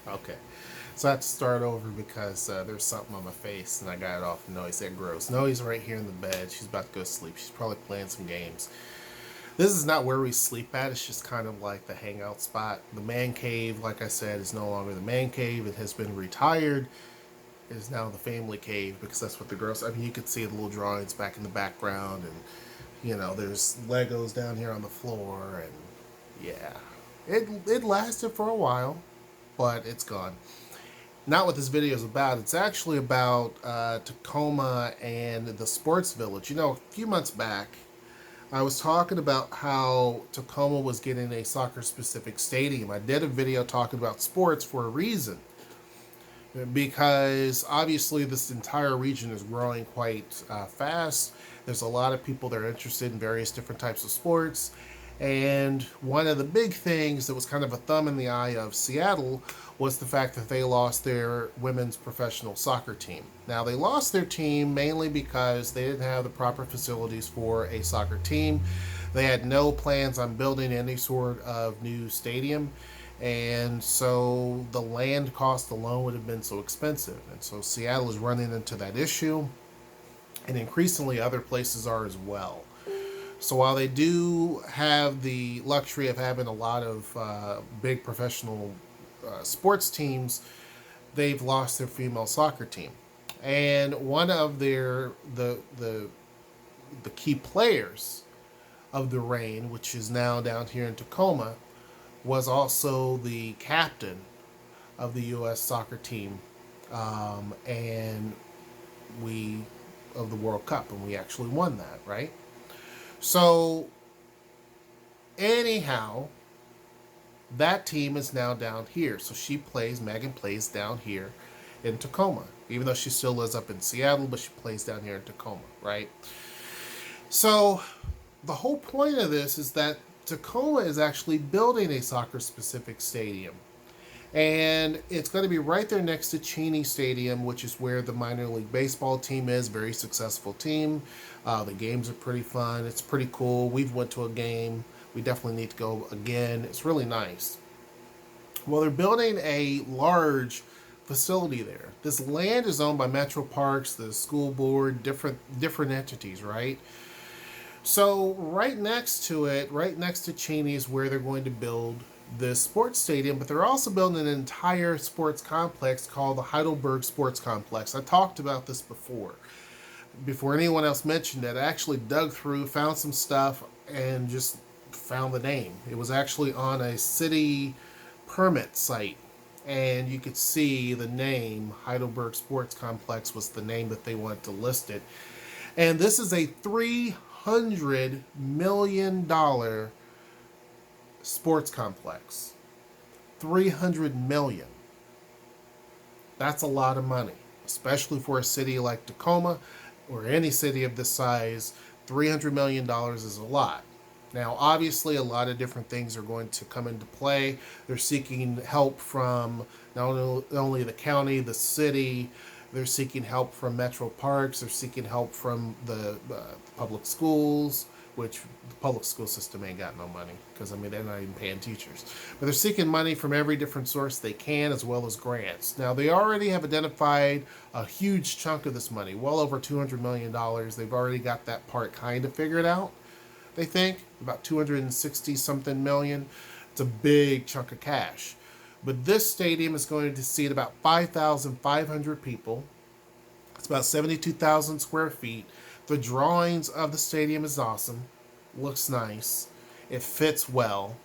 Okay. So I had to start over because there's something on my face and I got it off. Noe said gross. Noe's right here in the bed. She's about to go to sleep. She's probably playing some games. This is not where we sleep at. It's just kind of like the hangout spot. The man cave, like I said, is no longer the man cave. It has been retired. It is now the family cave because that's what the girls. I mean, you could see the little drawings back in the background, and there's Legos down here on the floor, and yeah, it lasted for a while, but it's gone. Not what this video is about. It's actually about Tacoma and the sports village. A few months back, I was talking about how Tacoma was getting a soccer specific stadium. I did a video talking about sports for a reason. Because obviously, this entire region is growing quite fast. There's a lot of people that are interested in various different types of sports. And one of the big things that was kind of a thumb in the eye of Seattle was the fact that they lost their women's professional soccer team. Now, they lost their team mainly because they didn't have the proper facilities for a soccer team. They had no plans on building any sort of new stadium. And so the land cost alone would have been so expensive. And so Seattle is running into that issue. And increasingly, other places are as well. So while they do have the luxury of having a lot of big professional sports teams, they've lost their female soccer team. And one of the key players of the Reign, which is now down here in Tacoma, was also the captain of the U.S. soccer team, and we of the World Cup, and we actually won that, right? So, anyhow, that team is now down here. So Megan plays down here in Tacoma, even though she still lives up in Seattle, but she plays down here in Tacoma, right? So, the whole point of this is that Tacoma is actually building a soccer specific stadium. And it's going to be right there next to Cheney Stadium, which is where the minor league baseball team is. Very successful team. The games are pretty fun. It's pretty cool. We've went to a game. We definitely need to go again. It's really nice. Well, they're building a large facility there. This land is owned by Metro Parks, the school board, different entities, right? So right next to it, right next to Cheney, is where they're going to build this sports stadium, but they're also building an entire sports complex called the Heidelberg Sports Complex. I talked about this before anyone else mentioned it. I actually dug through, found some stuff, and just found the name. It was actually on a city permit site, and you could see the name Heidelberg Sports Complex was the name that they wanted to list it. And this is a $300 million sports complex. 300 million. That's a lot of money, especially for a city like Tacoma or any city of this size. $300 million is a lot. Now, obviously, a lot of different things are going to come into play. They're seeking help from not only the county, the city. They're seeking help from Metro Parks. They're seeking help from the public schools, which the public school system ain't got no money because, I mean, they're not even paying teachers. But they're seeking money from every different source they can, as well as grants. Now, they already have identified a huge chunk of this money, well over $200 million. They've already got that part kind of figured out, they think, about 260 something million. It's a big chunk of cash. But this stadium is going to seat about 5,500 people. It's about 72,000 square feet. The drawings of the stadium is awesome. Looks nice. It fits well.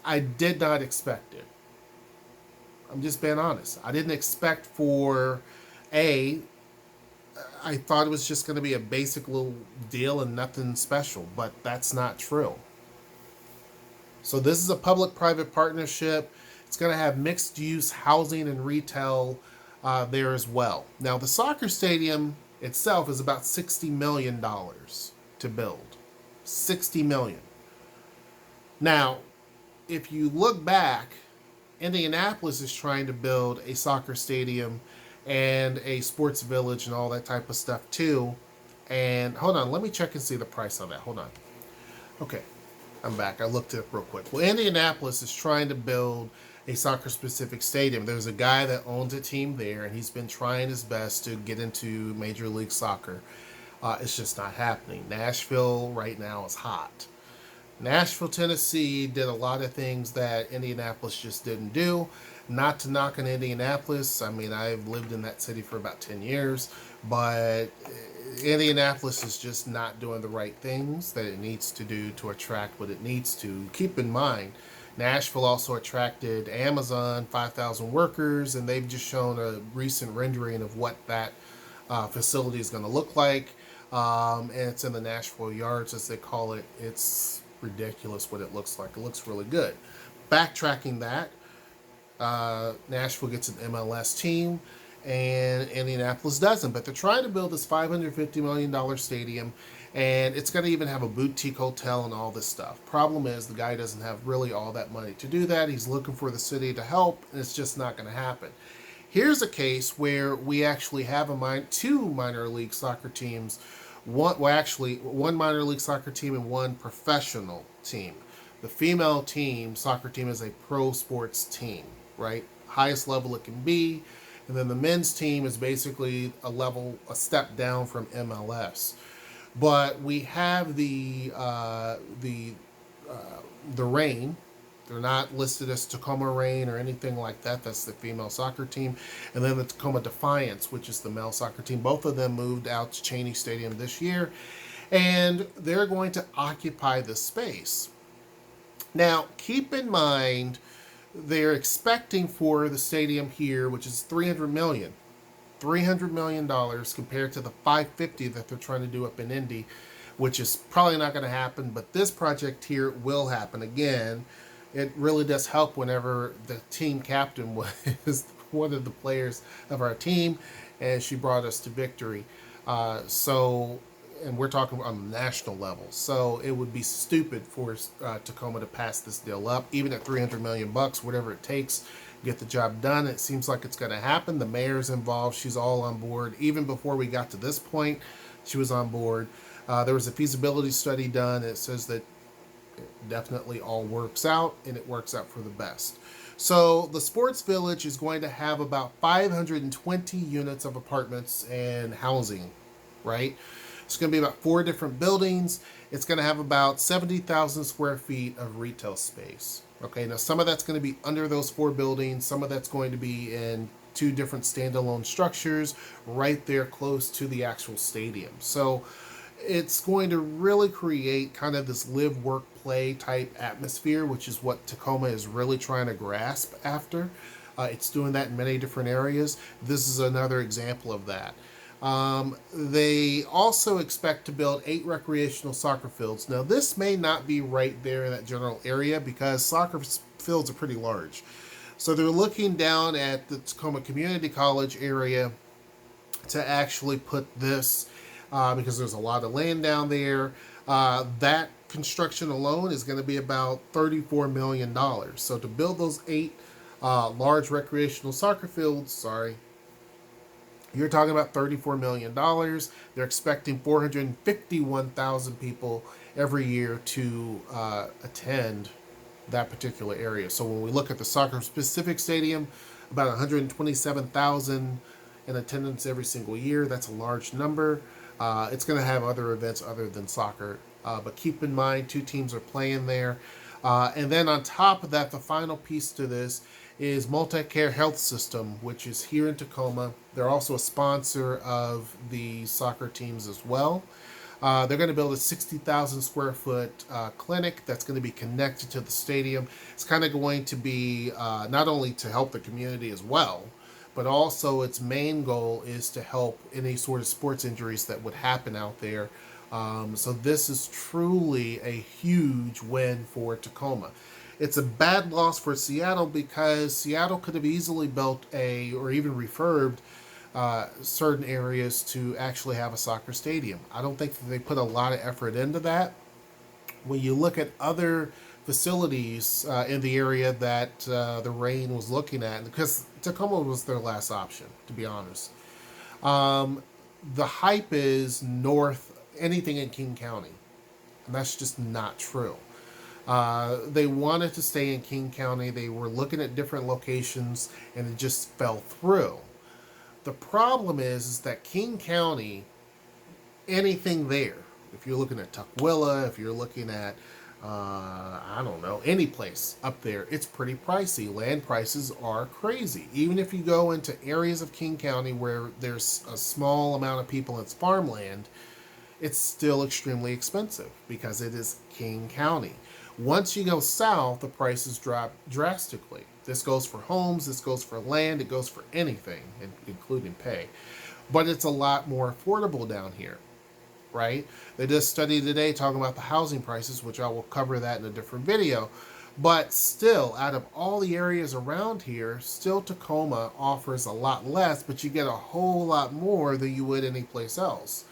I did not expect it. I'm just being honest. I didn't expect I thought it was just going to be a basic little deal and nothing special, but that's not true. So this is a public-private partnership. It's going to have mixed-use housing and retail there as well. Now, the soccer stadium itself is about $60 million to build. $60 million. Now, if you look back, Indianapolis is trying to build a soccer stadium and a sports village and all that type of stuff too. And hold on, let me check and see the price on that. Hold on. Okay, I'm back. I looked it up real quick. Well, Indianapolis is trying to build a soccer specific stadium. There's a guy that owns a team there, and he's been trying his best to get into Major League Soccer. It's just not happening. Nashville right now is hot. Nashville, Tennessee did a lot of things that Indianapolis just didn't do. Not to knock on Indianapolis. I mean, I've lived in that city for about 10 years, but Indianapolis is just not doing the right things that it needs to do to attract what it needs to. Keep in mind, Nashville also attracted Amazon, 5,000 workers, and they've just shown a recent rendering of what that facility is going to look like. And it's in the Nashville Yards, as they call it. It's ridiculous what it looks like. It looks really good. Backtracking that, Nashville gets an MLS team, and Indianapolis doesn't. But they're trying to build this $550 million stadium, and it's going to even have a boutique hotel and all this stuff. Problem is, the guy doesn't have really all that money to do that. He's looking for the city to help, and it's just not going to happen. Here's a case where we actually have two minor league soccer teams. One minor league soccer team and one professional team. The female team, soccer team, is a pro sports team, right? Highest level it can be. And then the men's team is basically a step down from MLS. But we have the Reign. They're not listed as Tacoma Reign or anything like that. That's the female soccer team. And then the Tacoma Defiance, which is the male soccer team. Both of them moved out to Cheney Stadium this year. And they're going to occupy the space. Now, keep in mind, they're expecting for the stadium here, which is $300 million compared to the $550 that they're trying to do up in Indy, which is probably not going to happen. But this project here will happen. Again, it really does help whenever the team captain was one of the players of our team, and she brought us to victory. And we're talking on the national level. So it would be stupid for Tacoma to pass this deal up, even at $300 million, whatever it takes, get the job done. It seems like it's going to happen. The mayor's involved. She's all on board. Even before we got to this point, she was on board. There was a feasibility study done. It says that it definitely all works out, and it works out for the best. So the sports village is going to have about 520 units of apartments and housing, right? It's going to be about 4 different buildings. It's going to have about 70,000 square feet of retail space. Okay, now some of that's going to be under those 4 buildings. Some of that's going to be in 2 different standalone structures right there close to the actual stadium. So it's going to really create kind of this live, work, play type atmosphere, which is what Tacoma is really trying to grasp after. It's doing that in many different areas. This is another example of that. They also expect to build 8 recreational soccer fields. Now, this may not be right there in that general area because soccer fields are pretty large. So they're looking down at the Tacoma Community College area to actually put this because there's a lot of land down there. That construction alone is going to be about $34 million. So to build those 8 large recreational soccer fields, you're talking about $34 million. They're expecting 451,000 people every year to attend that particular area. So when we look at the soccer-specific stadium, about 127,000 in attendance every single year. That's a large number. It's going to have other events other than soccer. But keep in mind, 2 teams are playing there. And then on top of that, the final piece to this is Multicare Health System, which is here in Tacoma. They're also a sponsor of the soccer teams as well. They're going to build a 60,000 square foot clinic that's going to be connected to the stadium. It's kind of going to be not only to help the community as well, but also its main goal is to help any sort of sports injuries that would happen out there. So this is truly a huge win for Tacoma. It's a bad loss for Seattle because Seattle could have easily built or even refurbed certain areas to actually have a soccer stadium. I don't think that they put a lot of effort into that. When you look at other facilities in the area that the Reign was looking at, because Tacoma was their last option, to be honest. The hype is north, anything in King County, and that's just not true. They wanted to stay in King County. They were looking at different locations, and it just fell through. The problem is that King County, anything there, if you're looking at Tukwila, if you're looking at, I don't know, any place up there, it's pretty pricey. Land prices are crazy. Even if you go into areas of King County where there's a small amount of people, it's farmland, it's still extremely expensive because it is King County. Once you go south, the prices drop drastically. This goes for homes, this goes for land, it goes for anything, including pay. But it's a lot more affordable down here, right? They did a study today talking about the housing prices, which I will cover that in a different video. But still, out of all the areas around here, still Tacoma offers a lot less, but you get a whole lot more than you would anyplace else.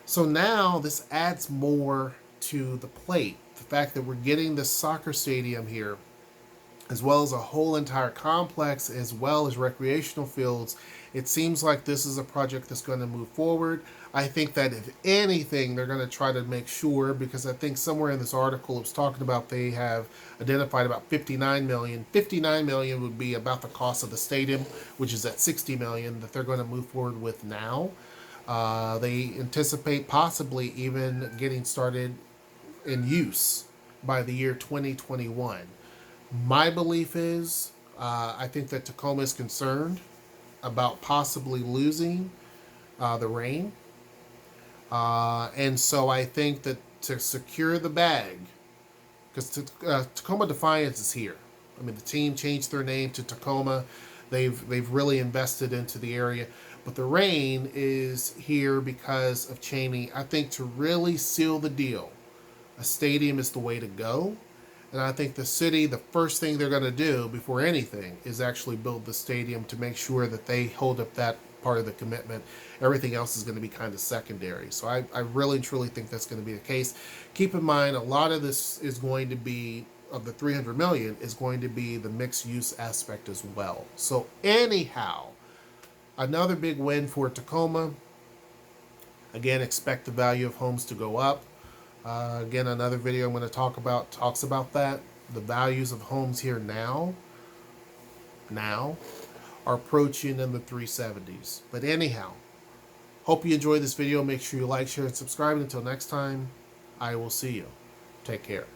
So now this adds more to the plate. The fact that we're getting this soccer stadium here, as well as a whole entire complex, as well as recreational fields, it seems like this is a project that's going to move forward. I think that if anything, they're going to try to make sure, because I think somewhere in this article it was talking about they have identified about 59 million. 59 million would be about the cost of the stadium, which is at 60 million that they're going to move forward with now. They anticipate possibly even getting started in use by the year 2021. My belief is, I think that Tacoma is concerned about possibly losing the rain. And so I think that to secure the bag, because Tacoma Defiance is here. I mean, the team changed their name to Tacoma. They've really invested into the area. But the rain is here because of Cheney. I think to really seal the deal, a stadium is the way to go. And I think the city, the first thing they're going to do before anything is actually build the stadium to make sure that they hold up that part of the commitment. Everything else is going to be kind of secondary. So I really truly think that's going to be the case. Keep in mind, a lot of this is going to be, of the 300 million, is going to be the mixed use aspect as well. So anyhow, another big win for Tacoma. Again, expect the value of homes to go up. Again, another video I'm going to talk about talks about that. The values of homes here now are approaching in the 370s. But anyhow, hope you enjoyed this video. Make sure you like, share, and subscribe. Until next time, I will see you. Take care.